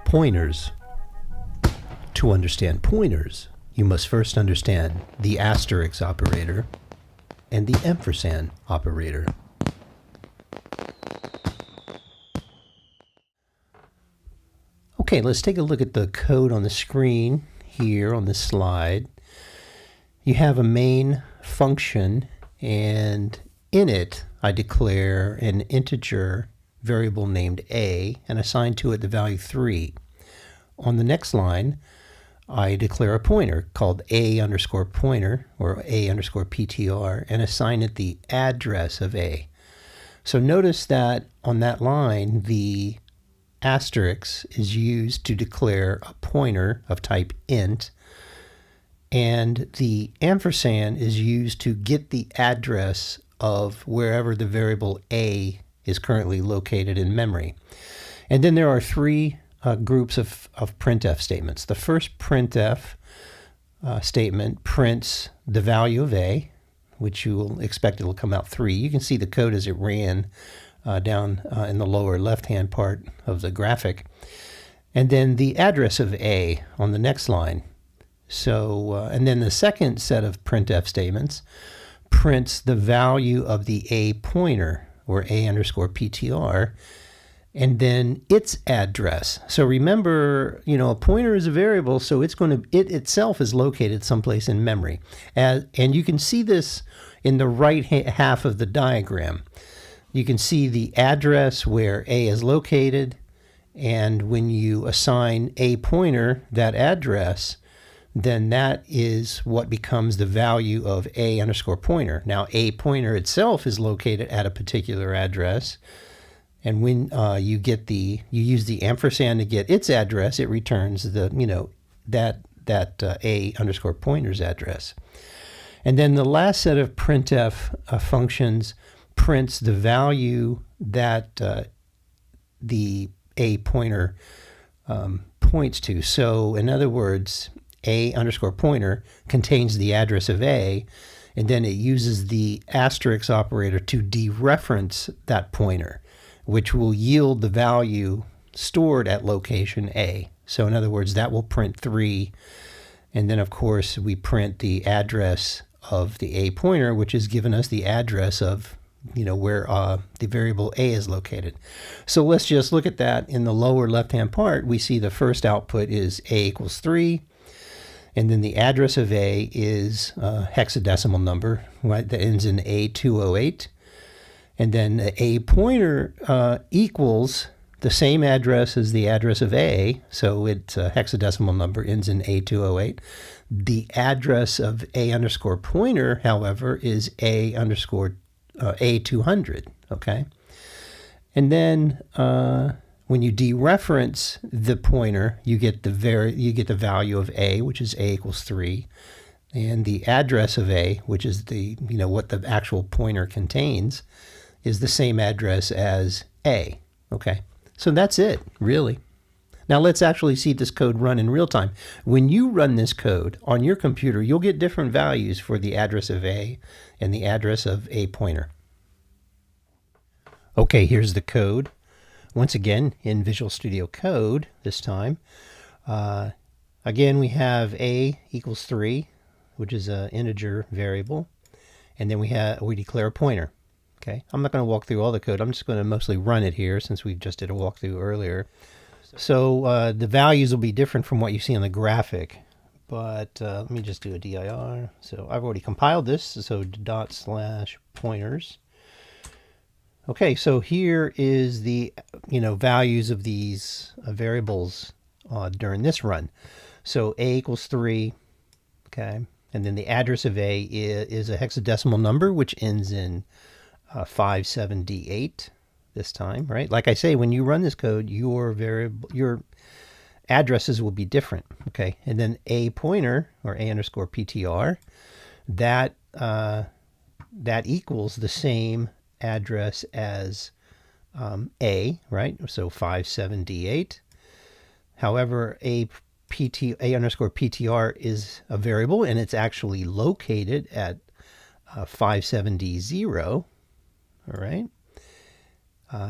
Pointers. To understand pointers, you must first understand the asterisk operator and the ampersand operator. Okay, let's take a look at the code on the screen here on this slide. You have a main function, and in it I declare an integer variable named a and assign to it the value 3. On the next line, I declare a pointer called a_pointer or a_ptr and assign it the address of a. So notice that on that line, the asterisk is used to declare a pointer of type int, and the ampersand is used to get the address of wherever the variable a is currently located in memory. And then there are three groups of printf statements. The first printf statement prints the value of a, which you will expect it will come out 3. You can see the code as it ran down in the lower left-hand part of the graphic. And then the address of a on the next line. So, and then the second set of printf statements prints the value of the a pointer, or a_ptr, and then its address. So remember, a pointer is a variable, so it itself is located someplace in memory. And you can see this in the right half of the diagram. You can see the address where a is located, and when you assign a pointer that address, then that is what becomes the value of a_pointer. Now, a pointer itself is located at a particular address, and when you use the ampersand to get its address, it returns the that a_pointer's address. And then the last set of printf functions prints the value that the a pointer points to. So in other words, a_pointer contains the address of a, and then it uses the asterisk operator to dereference that pointer, which will yield the value stored at location a. So in other words, that will print 3, and then of course we print the address of the a pointer, which has given us the address of where the variable a is located. So let's just look at that. In the lower left-hand part, we see the first output is a = 3. And then the address of a is a hexadecimal number, right, that ends in A208. And then the a pointer equals the same address as the address of a, so it's a hexadecimal number, ends in A208. The address of a_pointer, however, is A200, okay? And then when you dereference the pointer, you get the value of a, which is a = 3, and the address of a, which is the what the actual pointer contains, is the same address as a. Okay, so that's it, really. Now let's actually see this code run in real time. When you run this code on your computer, you'll get different values for the address of a and the address of a pointer. Okay, here's the code. Once again, in Visual Studio Code this time. Again, we have a = 3, which is an integer variable, and then we declare a pointer. Okay, I'm not going to walk through all the code. I'm just going to mostly run it here since we just did a walkthrough earlier. So the values will be different from what you see on the graphic, but let me just do a dir. So I've already compiled this, so /pointers. Okay, so here is the values of these variables during this run. So a = 3, okay, and then the address of a is a hexadecimal number which ends in 578 this time, right? Like I say, when you run this code, your addresses will be different, okay? And then a pointer, or a_ptr, that equals the same address as a, right? So 578. However, a a underscore PTR is a variable, and it's actually located at 57D0. All right.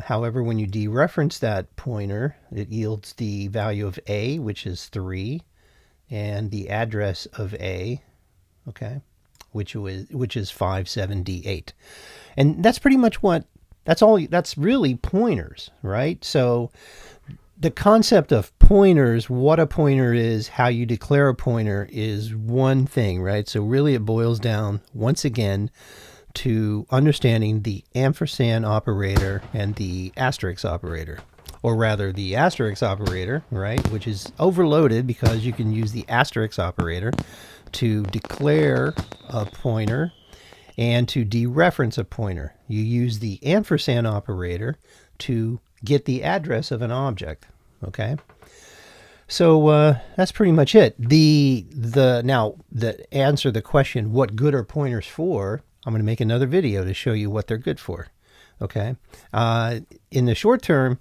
However, when you dereference that pointer, it yields the value of A, which is 3, and the address of A, okay, which is 57D8. And that's pretty much that's really pointers, right? So the concept of pointers, what a pointer is, how you declare a pointer is one thing, right? So really it boils down, once again, to understanding the ampersand operator and the asterisk operator. Or rather, the asterisk operator, right, which is overloaded because you can use the asterisk operator to declare a pointer and to dereference a pointer. You use the ampersand operator to get the address of an object, okay? So that's pretty much it. Now, to answer the question, what good are pointers for, I'm going to make another video to show you what they're good for, okay? In the short term,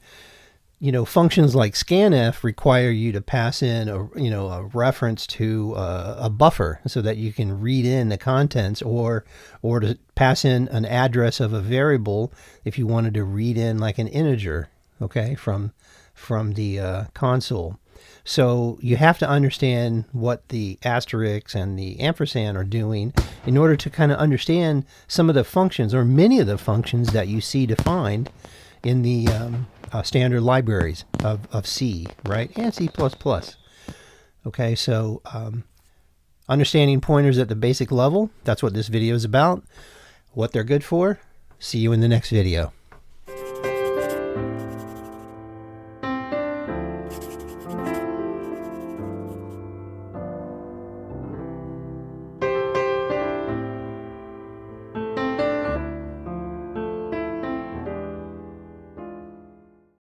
functions like scanf require you to pass in a reference to a buffer so that you can read in the contents, or to pass in an address of a variable if you wanted to read in like an integer, okay, from the console. So you have to understand what the asterisks and the ampersand are doing in order to kind of understand some of the functions, or many of the functions that you see defined in the standard libraries of C, right, and C++. Okay, so understanding pointers at the basic level, that's what this video is about, what they're good for. See you in the next video.